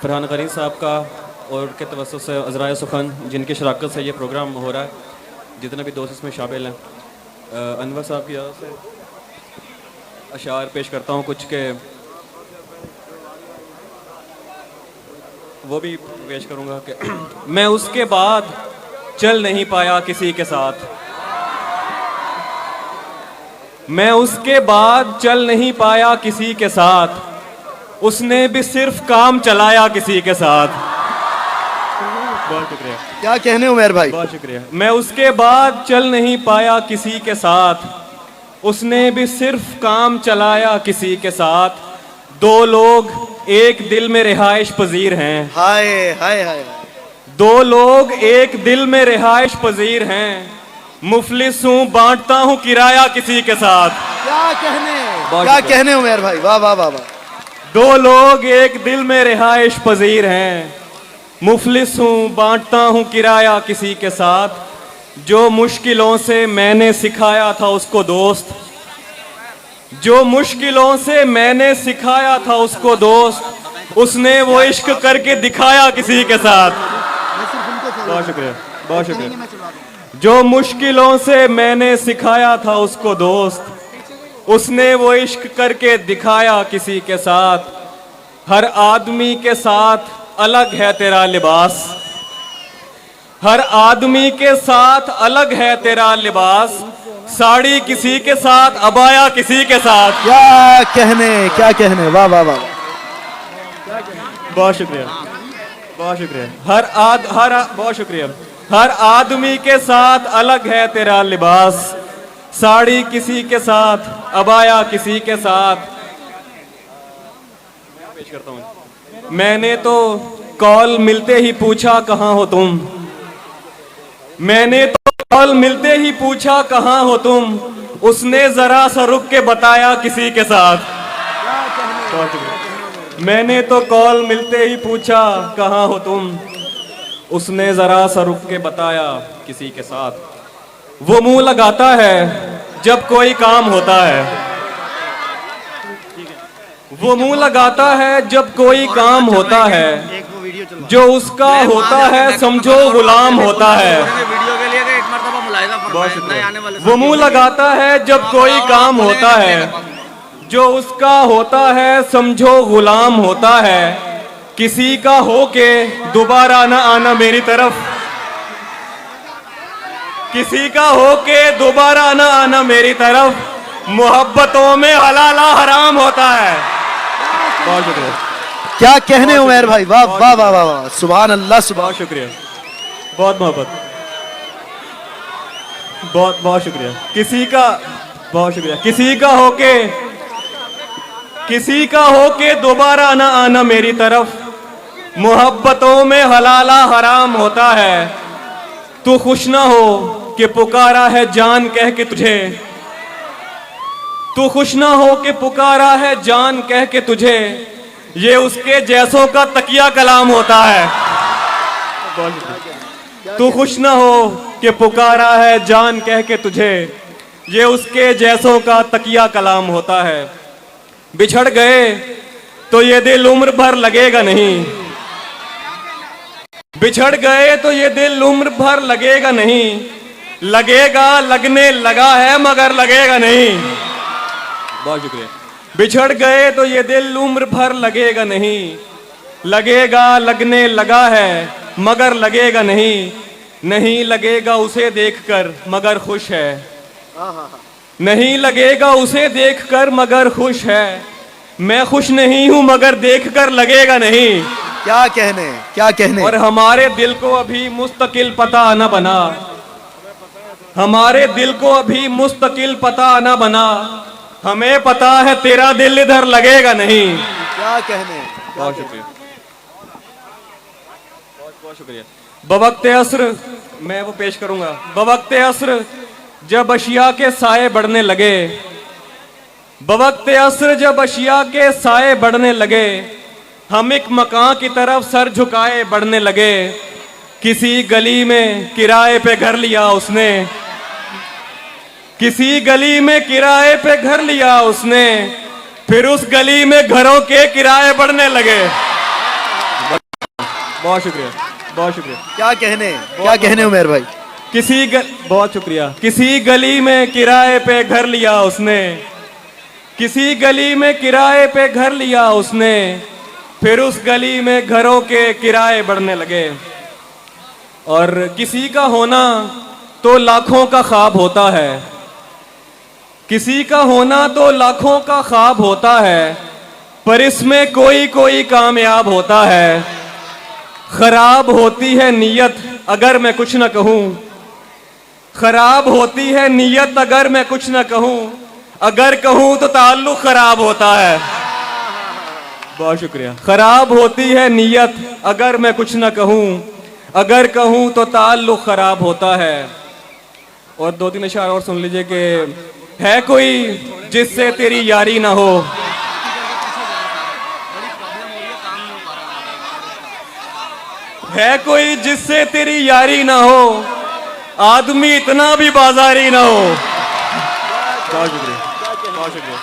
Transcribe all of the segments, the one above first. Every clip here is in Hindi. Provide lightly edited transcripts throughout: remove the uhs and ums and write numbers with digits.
फरहान करीम साहब का और के तवस्सुस से अज़राए सुखन जिनकी शराकत से ये प्रोग्राम हो रहा है, जितने भी दोस्त इसमें शामिल हैं, अनवर साहब की तरफ से अशार पेश करता हूँ कुछ के, वो भी पेश करूँगा कि मैं उसके बाद चल नहीं पाया किसी के साथ, मैं उसके बाद चल नहीं पाया किसी के साथ, उसने भी सिर्फ काम चलाया किसी के साथ। बहुत शुक्रिया। क्या कहने उमर भाई, बहुत शुक्रिया। मैं उसके बाद चल नहीं पाया किसी के साथ, उसने भी सिर्फ काम चलाया किसी के साथ। दो लोग एक दिल में रिहाइश पजीर हैं, हाय हाय हाय। दो लोग एक दिल में रिहाइश पजीर हैं, मुफलिस हूँ बांटता हूँ किराया किसी के साथ। क्या कहने उमर भाई, वाह वाह वाह वाह। दो लोग एक दिल में रिहाइश पजीर हैं, मुफलिस हूँ बांटता हूँ किराया किसी के साथ। जो मुश्किलों से मैंने सिखाया था उसको दोस्त, जो मुश्किलों से मैंने सिखाया था उसको दोस्त, उसने वो इश्क करके दिखाया किसी के साथ। बहुत शुक्रिया, बहुत शुक्रिया। जो मुश्किलों से मैंने सिखाया था उसको दोस्त, उसने वो इश्क करके दिखाया किसी के साथ। हर आदमी के साथ अलग है तेरा लिबास, हर आदमी के साथ अलग है तेरा लिबास, साड़ी किसी के साथ अबाया किसी के साथ। क्या कहने, वाह वाह वाह। बहुत शुक्रिया, बहुत शुक्रिया। बहुत शुक्रिया। हर आदमी के साथ अलग है तेरा लिबास, साड़ी किसी के साथ अबाया किसी के साथ। पेश करता हूँ। मैंने तो कॉल मिलते ही पूछा कहाँ हो तुम, मैंने तो कॉल मिलते ही पूछा कहाँ हो तुम, उसने जरा सा रुक के बताया किसी के साथ। मैंने तो कॉल मिलते ही पूछा कहाँ हो तुम, उसने जरा सा रुक के बताया किसी के साथ। वो मुंह लगाता है जब कोई काम होता है, वो मुंह लगाता है जब कोई काम होता है, जो उसका होता है समझो गुलाम होता है। वो मुंह लगाता है जब कोई काम होता है, जो उसका होता है समझो गुलाम होता है। किसी का हो के दोबारा ना आना मेरी तरफ, किसी का हो के दोबारा ना आना मेरी तरफ, मोहब्बतों में हलाला हराम होता है। बहुत शुक्रिया। क्या कहने उमर भाई, वाह वाह वाह वाह, सुभान अल्लाह। बहुत शुक्रिया, बहुत मोहब्बत, बहुत बहुत शुक्रिया। किसी का बहुत शुक्रिया। किसी का होके दोबारा ना आना मेरी तरफ, मोहब्बतों में हलाला हराम होता है। तू खुश ना हो कि पुकारा है जान कह के तुझे, तू खुश ना हो कि पुकारा है जान कह के तुझे, ये उसके जैसों का तकिया कलाम होता है। तू खुश ना हो कि पुकारा है जान कह के तुझे, ये उसके जैसों का तकिया कलाम होता है। बिछड़ गए तो ये दिल उम्र भर लगेगा नहीं, बिछड़ गए तो ये दिल उम्र भर लगेगा नहीं, लगेगा लगने लगा है मगर लगेगा नहीं। बहुत शुक्रिया। बिछड़ गए तो ये दिल उम्र भर लगेगा नहीं, लगेगा लगने लगा है मगर लगेगा नहीं, नहीं लगेगा उसे देखकर मगर खुश है, नहीं लगेगा उसे देखकर मगर खुश है। मैं खुश नहीं हूं मगर देखकर लगेगा नहीं। क्या कहने। और हमारे दिल को अभी मुस्तकिल पता न बना, हमारे दिल को अभी मुस्तकिल पता न बना, हमें पता है तेरा दिल इधर लगेगा नहीं। क्या कहने। बहुत शुक्रिया, बहुत शुक्रिया। बवक्ते अस्र मैं वो पेश करूंगा। बवक्ते अस्र जब अशिया के साए बढ़ने लगे, बवक्ते अस्र जब अशिया के साए बढ़ने लगे, हम एक मकान की तरफ सर झुकाए बढ़ने लगे। किसी गली में किराए पे घर लिया उसने, किसी गली में किराए पे घर लिया उसने, फिर उस गली में घरों के किराए बढ़ने लगे। बहुत शुक्रिया, बहुत शुक्रिया। क्या कहने उमर भाई। बहुत शुक्रिया। किसी गली में किराए पे घर लिया उसने, किसी गली में किराए पे घर लिया उसने, फिर उस गली में घरों के किराए बढ़ने लगे। और किसी का होना तो लाखों का ख्वाब होता है, किसी का होना तो लाखों का ख्वाब होता है, पर इसमें कोई कोई कामयाब होता है। खराब होती है नीयत अगर मैं कुछ न कहूँ, खराब होती है नीयत अगर मैं कुछ न कहूँ, अगर कहूँ तो ताल्लुक खराब होता है। बहुत शुक्रिया। खराब होती है नीयत अगर मैं कुछ न कहूँ, अगर कहूँ तो ताल्लुक खराब होता है। और 2-3 इशार और सुन लीजिए कि है कोई जिससे तेरी यारी ना हो, है कोई जिससे तेरी यारी ना हो, आदमी इतना भी बाजारी ना हो। बहुत शुक्रिया, बहुत शुक्रिया।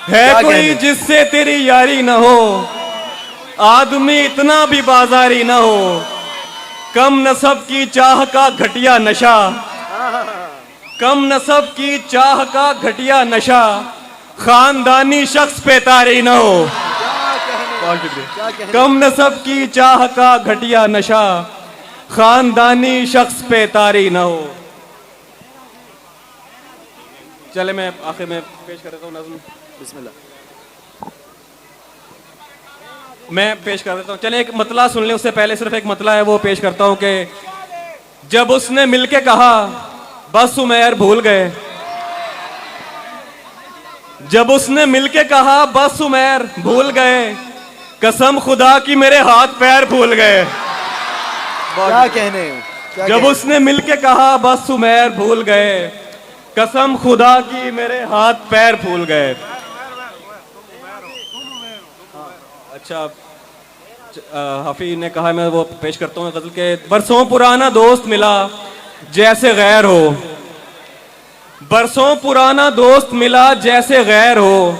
है कोई जिससे तेरी यारी ना हो, आदमी इतना भी बाजारी ना हो, कम नसब की चाह का घटिया नशा, कम नसब की चाह का घटिया नशा, खानदानी शख्स पे तारी ना हो। बहुत शुक्रिया। कम नसब की चाह का घटिया नशा, खानदानी शख्स पे तारी ना हो। चले मैं आखिर में पेश कर देता हूँ नज़्म। बिस्मिल्लाह। मैं पेश कर देता हूँ। चले एक मतला सुन लें, उससे पहले सिर्फ एक मतला है वो पेश करता हूँ कि जब उसने मिलके कहा बस उमैर भूल गए, जब उसने मिलके कहा बस उमैर भूल गए, कसम खुदा की मेरे हाथ पैर भूल गए। क्या कहने जब उसने मिलके कहा बस उमैर भूल गए, कसम खुदा की मेरे हाथ पैर भूल गए। अच्छा, हाफी ने कहा, मैं वो पेश करता हूँ गजल के। बरसों पुराना दोस्त मिला जैसे गैर हो, बरसों पुराना दोस्त मिला जैसे गैर हो,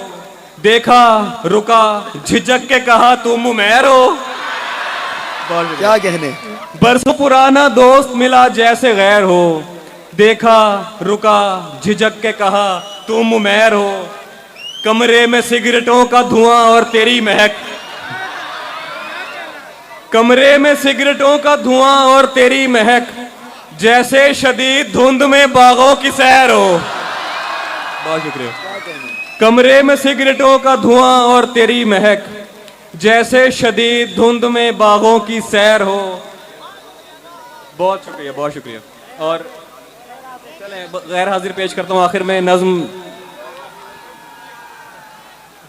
देखा रुका झिझक के कहा तुम उमैर हो। क्या कहने। बरसों पुराना दोस्त मिला जैसे गैर हो, देखा रुका झिझक के कहा तुम उमैर हो। कमरे में सिगरेटों का धुआं और तेरी महक, कमरे में सिगरेटों का धुआं और तेरी महक, जैसे शदीद धुंध में बागों की सैर हो। बहुत शुक्रिया। कमरे में सिगरेटों का धुआं और तेरी महक, जैसे शदीद धुंध में बागों की सैर हो। बहुत शुक्रिया, बहुत शुक्रिया। और चले गैर हाजिर पेश करता हूँ आखिर में नज्म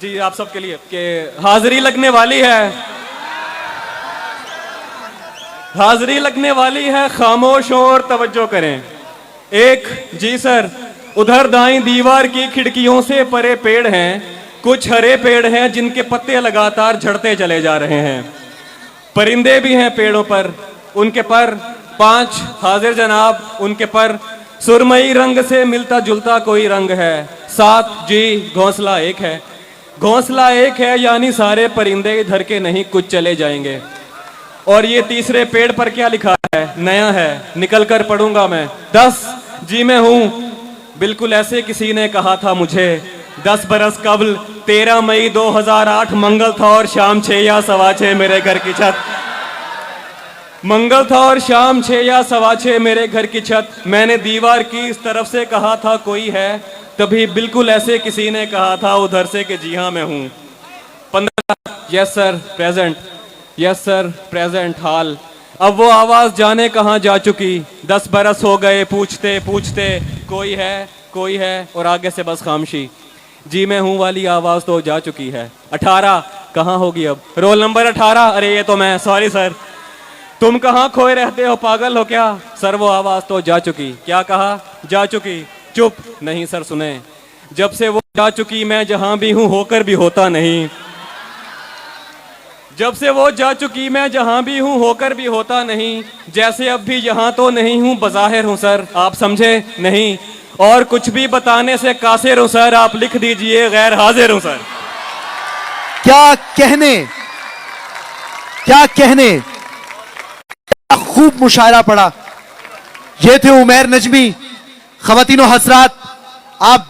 जी आप सबके लिए कि हाजिरी लगने वाली है, हाजिरी लगने वाली है, खामोश हो और तवज्जो करें। एक जी सर, उधर दाईं दीवार की खिड़कियों से परे पेड़ हैं, कुछ हरे पेड़ हैं जिनके पत्ते लगातार झड़ते चले जा रहे हैं। परिंदे भी हैं पेड़ों पर, उनके पर 5 हाजिर जनाब, उनके पर सुरमई रंग से मिलता जुलता कोई रंग है। 7 जी घोंसला एक है, घोंसला एक है, यानी सारे परिंदे इधर के नहीं कुछ चले जाएंगे। और ये तीसरे पेड़ पर क्या लिखा है? नया है, निकल कर पढ़ूंगा मैं। 10 जी मैं हूं, बिल्कुल ऐसे किसी ने कहा था मुझे 10 बरस कबल। 13 मई 2008 मंगल था और शाम 6 या 6:15 मेरे घर की छत, मंगल था और शाम 6 या 6:15 मेरे घर की छत। मैंने दीवार की इस तरफ से कहा था कोई है, तभी बिल्कुल ऐसे किसी ने कहा था उधर से कि जी हाँ मैं हूँ। 15 yes sir present, yes sir present हाल। अब वो आवाज जाने कहाँ जा चुकी, 10 बरस हो गए पूछते पूछते कोई है, कोई है, और आगे से बस खामोशी। जी मैं हूँ वाली आवाज तो जा चुकी है। 18 कहाँ होगी अब? रोल नंबर 18, अरे ये तो मैं, सॉरी सर। तुम कहाँ खोए रहते हो, पागल हो क्या? सर वो आवाज तो जा चुकी। क्या कहा? जा चुकी। चुप, नहीं सर सुने, जब से वो जा चुकी मैं जहां भी हूं होकर भी होता नहीं, जब से वो जा चुकी मैं जहां भी हूं होकर भी होता नहीं। जैसे अब भी यहाँ तो नहीं हूं, बज़ाहिर हूं सर, आप समझे नहीं, और कुछ भी बताने से कासिर हूं सर, आप लिख दीजिए गैर हाजिर हूं सर। क्या कहने, क्या कहने, क्या खूब मुशायरा पड़ा। ये थे उमैर नजमी। ख़वातीनो हज़रात, आप